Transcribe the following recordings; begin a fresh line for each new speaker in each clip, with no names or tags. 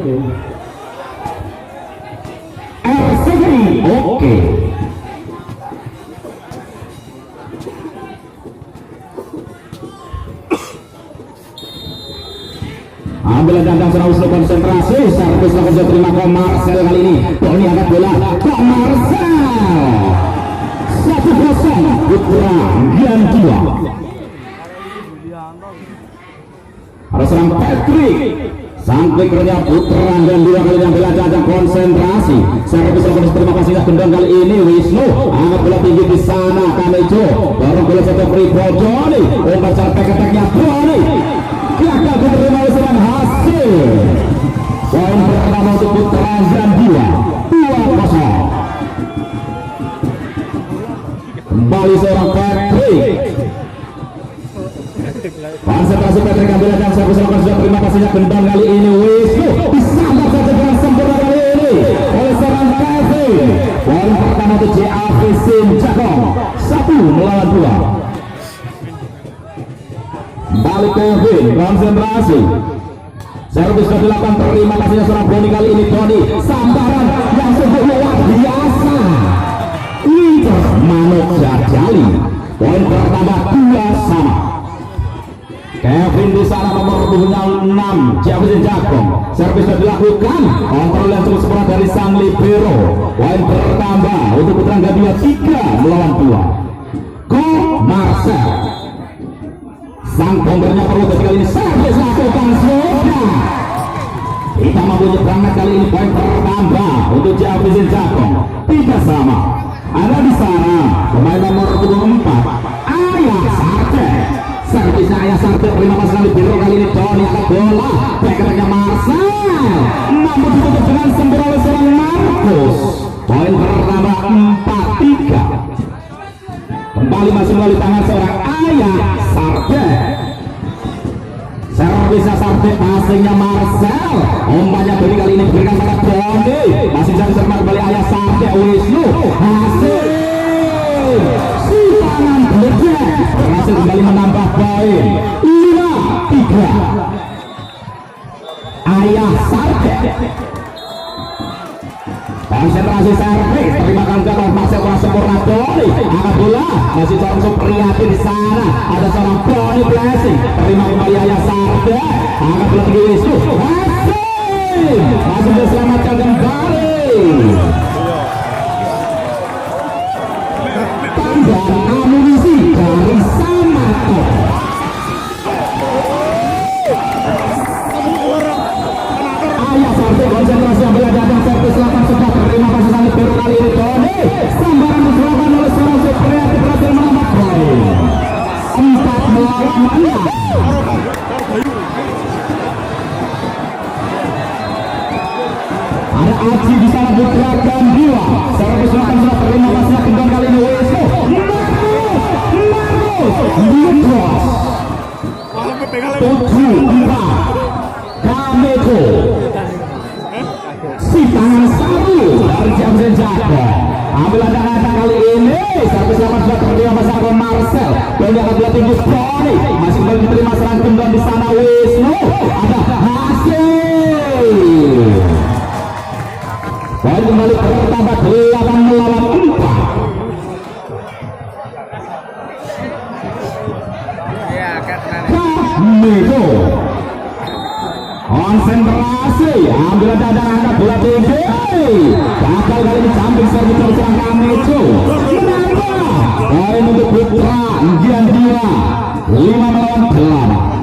Oke. Ambil dandang Sulawesi konsentrasi, servis langsung terima ke Marcel kali ini. Tony angkat bola, Kak Marcel. 1-0 Putra dan 2. Ada serang Patrick. Sang pikernya Putra dan 2 kali yang bela jajang konsentrasi. Servis langsung terima kasih gendang kali ini Wisnu. Angkat bola tinggi di sana Kamejo. Dorong bola satu Freeport Johnny. Umpan cara tek-teknya Johnny. Gagal diterima oleh seorang hasil. Poin pertama untuk Putra dan 2-0. Kembali seorang Patrick. Konsentrasi Patrick ambil dan servis lakukan sudah terima kasihnya gendang kali ini Wisnu. Disambut saja dengan sempurna kali ini oleh seorang Kevin. Poin pertama untuk JAV Sinjagong 1-2. Balik Kevin, konsentrasi. Servis sudah dilakukan terima kasihnya seorang Boni kali ini Boni. Sambaran yang sungguh luar biasa. Winter Manuk Jajali. Poin pertama 2-2. Kevin di sana nomor 6 Javisin Jagong. Servis sudah dilakukan. Kontrol yang cukup sempurna dari sang libero. Poin bertambah untuk Putra Angga 3-2. Ko Marcel. Sang bombernya perlu kali ini servis lakukan sudah. Kita mampu nyebrangkan kali ini poin bertambah untuk Javisin Jagong. 3-3. Ada di sana pemain nomor 24 Ayah Sarte. Servisnya Ayah Sarte terima kasih kali biru kali ini Tony angkat bola. Backernya Marcel. Namun ditutup dengan sempurna oleh seorang Markus. Poin bertambah 4-3. Kembali masih melalui tangan seorang Ayah Sarte. Servisnya Sarte, passingnya Marcel. Umpannya Boni kali ini diberikan pada Boni. Masih bisa diterima kembali Ayah Sarte. Wisnu hasil silangan berjaya berhasil kembali menambah poin 5-3. Ayah Sarte. Konsentrasi servis terima kasih oleh Marcel kurang sempurna Boni angkat bola masih seorang Supriyati di sana ada seorang Boni blessing terima kembali Ayah Sarte angkat bola tinggi Wisnu hasil masih diselamatkan kembali. Tambahan amunisi dari Samato. Ayah Sarte konsentrasi yang bela jajang servis 8 sudah terima kasih sangat baru kali ini Tony. Sambaran diserahkan oleh seorang Supriyati berhasil menambah poin 4-6. Ada Aji di sana Putra dan 2. Servis 8 sudah terima kasih gendang kali ini Wisnu. Markus 7-4. Kamejo. Si tangan satu dari Javisin Jagong. Ambil ada kali ini servis 8 sudah terima kasih oleh Marcel. Banyak bola tinggi Boni masih kembali diterima serangan gendang di sana Wisnu. Ada hasil. Poin kembali bertambah 8-4. Kamejo. Konsentrasi ambil dadang angkat bola tinggi. Gagal kali ini samping servis serang Kamejo. Menambah poin untuk Putra Anggian 2 5-8.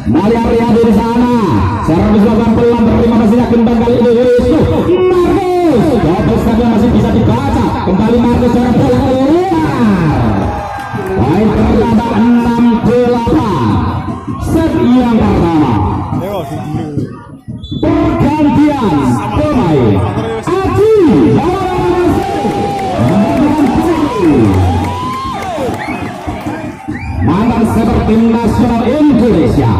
Maria Riyadi di sana. Servis lakukan pelan terima kasihnya gendang kali ini Wisnu. Markus. Double stepnya masih bisa dibaca. Kembali Markus secara bola keluar. Poin pertama 6-8. Set yang pertama. Pergantian pemain. Aji. Mantan sepak tim nasional Indonesia.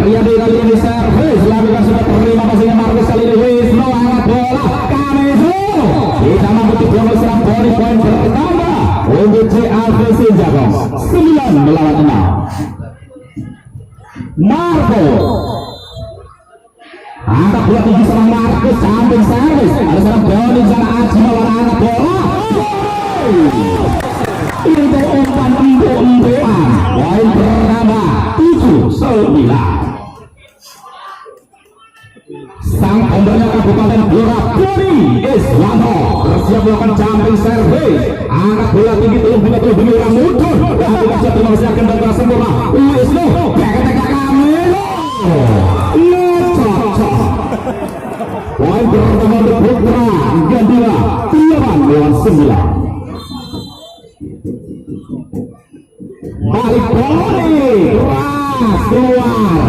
Riyadi kali ini servis lakukan sudah terima kasihnya Markus kali ini Wisnu angkat bola Kamejo. Kita mampu dibuang serang Boni poin bertambah untuk angkat bola tinggi sama Markus samping servis ada seorang Doni sama Aji Maulana angkat bola itu umpan empuk-empukan poin bertambah 7-9. Sang pembernya Kabupaten Blora Doni Iswanto bersiap melakukan jumping service angkat bola tinggi telung demi orang mudun lalu kasih terima kasih akan bergerak sempurna Wisnu keketika kami cocok poin pertama untuk Putra Gandila 8-9 balik Doni keras keluar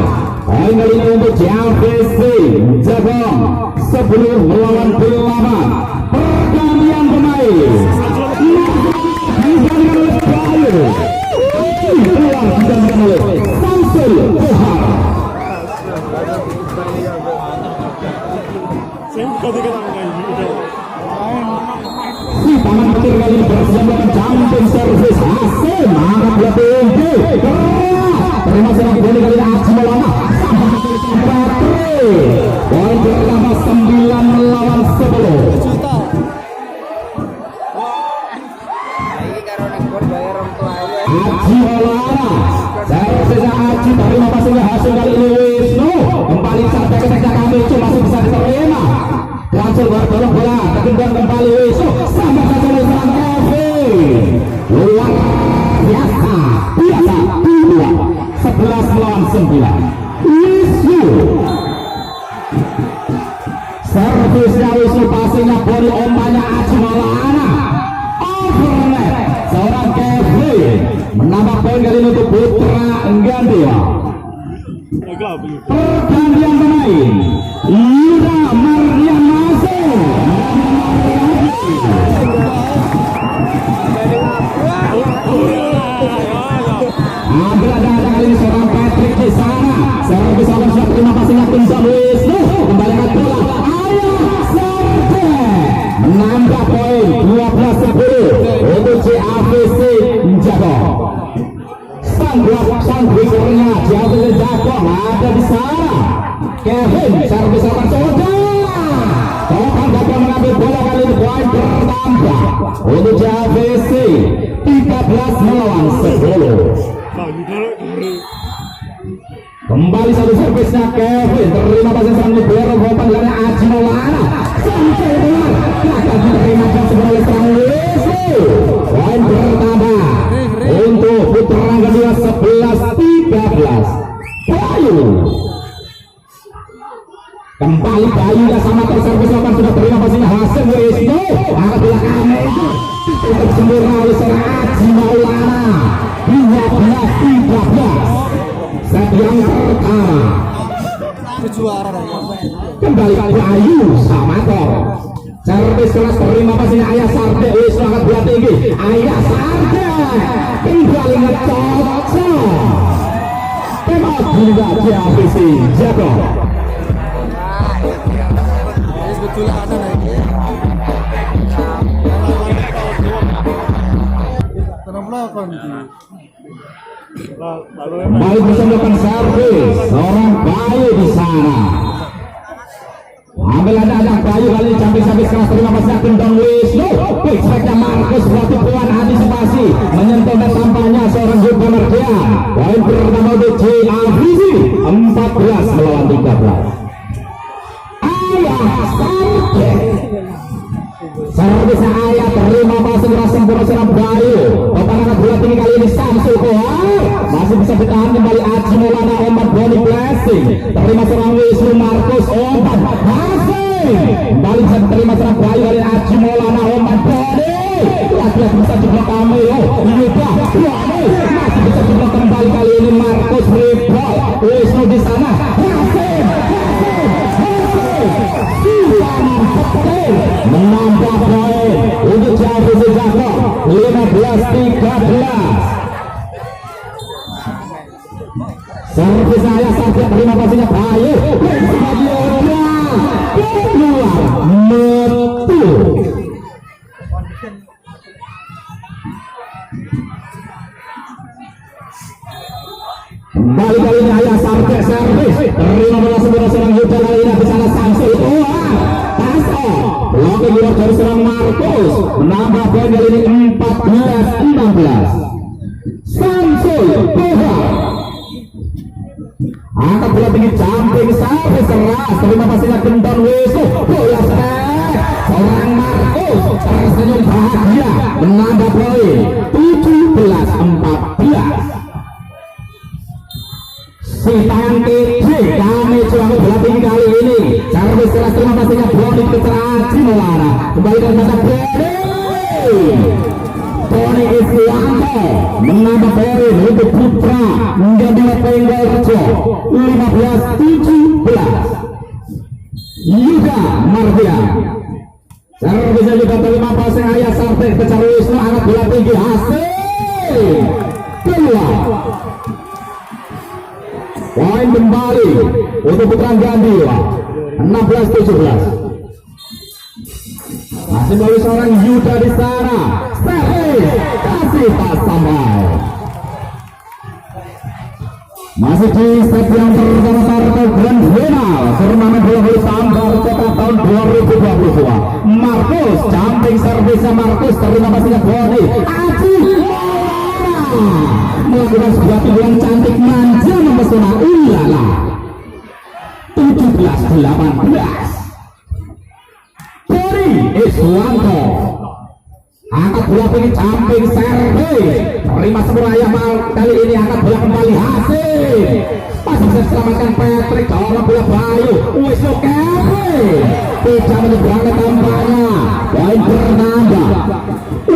poin kali ini untuk JVC Jagong 10 melawan 8 pergantian pemain digantikan oleh Bayu keluar digantikan oleh Samsul Kohar si tangan petir kali ini berhasil melakukan jumping service Hasim angkat bola tinggi terima kasih lagi kali ini Aji Maulana poin bertambah 9 melawan 10. Aji Maulana servisnya Aji terima kasihnya hasil kali ini Wisnu kembali sampai ketika kami masih bisa diterima langsung bertolong bola kemudian kembali Wisnu sama satu seorang Kevin luar biasa 11 melawan 9 Wisnu servisnya Wisnu passingnya Boni umpannya Aji Maulana overlap seorang Kevin menambah poin kali ini untuk Putra Gandila pergantian pemain Ira Mardian masuk ambil ada kali ini seorang Patrick di sana servis akan siap terima kasihnya Pinjam Wisnu kembali ke bola ayo serve menambah poin 12-10 untuk JVC Jagong sang berikutnya JVC Jagong ada di sana Kevin servis akan sudah Topan dapat mengambil bola kali ini poin bertambah untuk JVC 13 melawan 10 kembali satu servisnya Kevin terima kasih sang libero umpan dari Aji Maulana sampai keluar gagal diterima dan segera oleh sang Wisnu poin bertambah untuk Putra Gandila 11-13 Bayu kembali Bayu ya sama terservis umpan sudah terima kasihnya hasil Wisnu angkat bola kami untuk sempurna oleh seorang Aji Maulana 12-13 set yang pertama kembali Bayu Samator servis kelas terima kasihnya Ayah Sarde Wisnu angkat bola tinggi Ayah Sarde kembali ngecocok tembak juga JVC Jagong Bayu bisa melakukan servis seorang Bayu di sana ambil ada Bayu kali ini camping keras terima kasih akan Don Wisnu quick strike-nya Markus berarti puan antisipasi menyentuh dan tampaknya seorang Yoga Mardian poin pertama untuk JVC 14 melawan 13 Ayah Sarde servisnya Ayah terima kasih keras sempurna seorang Bayu topan angkat bola tinggi kali ini Samsul Kohar masih bisa ditahan kembali Aji Maulana umpan Boni blessing terima seorang Wisnu Markus umpan Hasim kembali bisa diterima seorang Bayu kali Aji Maulana umpan Boni lagi-lagi bisa jeblok kami Yuda masih bisa jeblok kembali kali ini Markus rebound Wisnu di sana Hasim menambah poin untuk JVC Jagong 15-13 servis saya sampai terima kasihnya Bayu keluar metu kembali kali ini Ayah Sarde servis terima jumping service seras terima pastinya Gendon Wisnu bola stek seorang Markus tersenyum bahagia menambah poin 17-14. Si tangan kiri kami curang bola tinggi kali ini servis keras terima pastinya Boni Putra Aji Maulana kembali dari masa Tony Iswanto menambah poin untuk Putra menjadi penggol Rejo 15-17. Yuda Mardian servisnya juga terima passing ayah sampai ke Wisnu angkat bola tinggi hasil keluar. Poin kembali untuk Putra Gandhiwa 16-17. Masih melalui seorang Yuda di sana. Servis kasih tak sampai. Masih di set yang pertama partai Grand Final turnamen bola voli Sambar Kota tahun 2022. Markus jumping servisnya Markus terima pastinya Boni Aji melakukan sebuah tibuan cantik manja mempesona ulala 17-18. Boni Iswanto angkat bola tinggi jumping servis terima semuraya mal kali ini angkat bola kembali hasil masih bisa selamatkan Patrick dorong bola Bayu Wisnu Kevin tidak menyeberang tampaknya poin bernambah 15.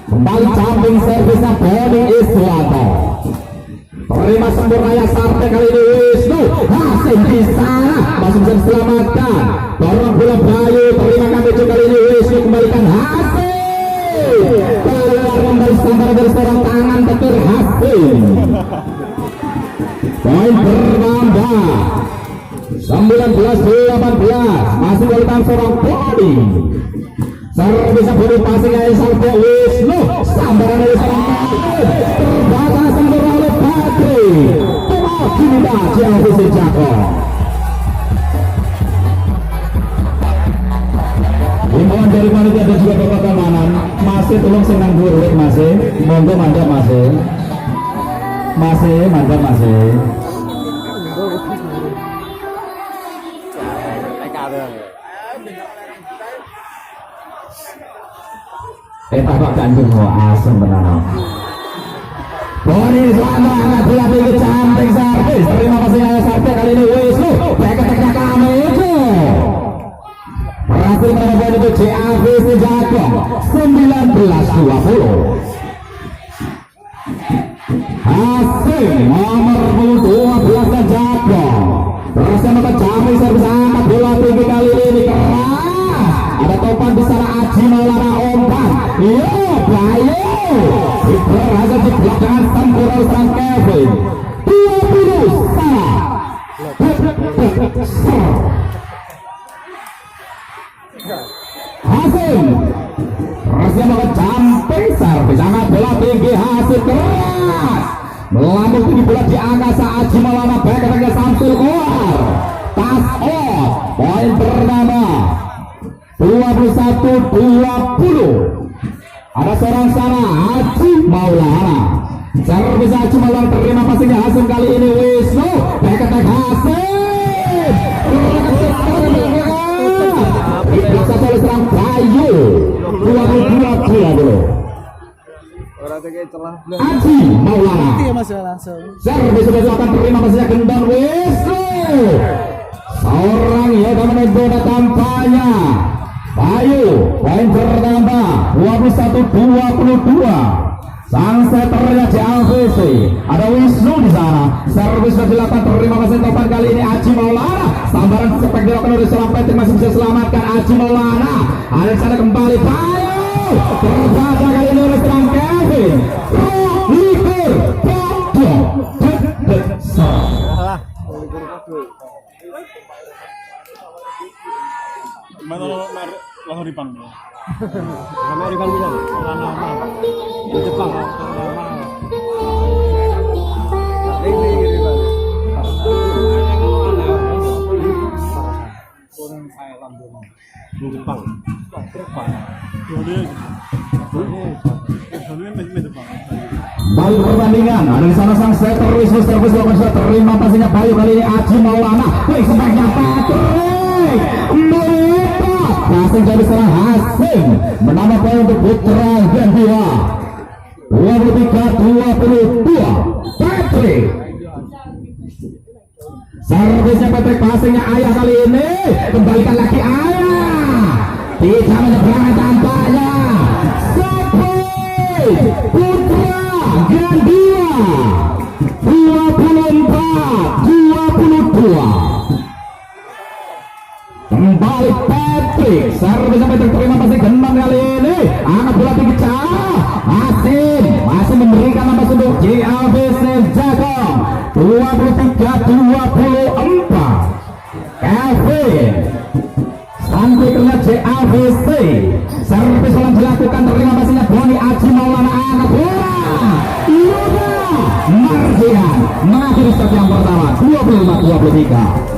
Kembali jumping servisnya Boni Iswanto terima sempurna Sarte kali ini Wisnu hasil di sana masih bisa diselamatkan dorong bola Bayu terima kami kali ini Wisnu kembalikan hasil keluar kembali sambar dari seorang tangan tetur hasil poin bertambah 19-18 masih melakukan seorang Boni servisnya Boni passing ayah sampai Wisnu sambaran dari seorang terbatas sempurna oleh Patrick kini dah JLVC Jako himbauan dari panitia dan juga bapak keamanan masih tolong senang buruk masih monggo mantap masih mantap masih tak gantung asem benar. Boni Iswanto angkat bola tinggi cantik servis terima kasih ayah Sarte kali ini Wisnu back-attack-nya kami itu berhasil menemukan itu JAVC Jago 19-20. hasil nomor 12 Jago berhasil mencapai servis angkat bola tinggi kali ini keras ada topan di sana Aji Maulana umpan yo Bayu berhasil di belakang sempurna sang Kevin 20 sana hasil berhasil melakukan jumping servis angkat bola tinggi hasil keras melambung tinggi bola di angkasa Aji Maulana back-attack Samsul keluar tas out poin bernama 21-20. Ada seorang sana Aji Maulana servis Aji Maulana terima passingnya hasil kali ini Wisnu back-attack hasil diperiksa oleh serang Bayu 22-20. Aji Maulana servis sudah dilakukan terima passingnya Gendon Wisnu seorang ya dalam zona tampaknya Bayu poin bertambah 21-22. Sang setternya JLVC ada Wisnu di sana servis sudah dilakukan terima kasih topan kali ini Aji Maulana sambaran sepek dilakukan oleh seorang Patrick masih bisa selamatkan Aji Maulana ada sana kembali Bayu terbaca kali ini oleh seorang Kevin likur
Lahoripan bisa. Di Jepang. Di Jepang.
kembali ke pertandingan. Ada di sana sang setter Wisnu servis lawan sudah terima pastinya Bayu kali ini Aji Maulana. Baik sebaiknya Patrick melepas passing dari serang Hasim menambah poin untuk Putra Gandua 23-22. Patrick servisnya Patrick, passingnya Ayah kali ini kembalikan lagi Ayah, tidak menyeberang tampaknya Putra Gandua 24-22. Kembali Patrick, servisnya Patrick terima pasti gendam kali ini. Anak bola tinggi cah Asim masih memberikan nambah untuk JABC Jagong 23-24. Kevin sampai kena JABC, servis ulang dilakukan terima pastinya Boni Aji Maulana. Anak bola Yuda Marjian mengakhiri set yang pertama 25-23.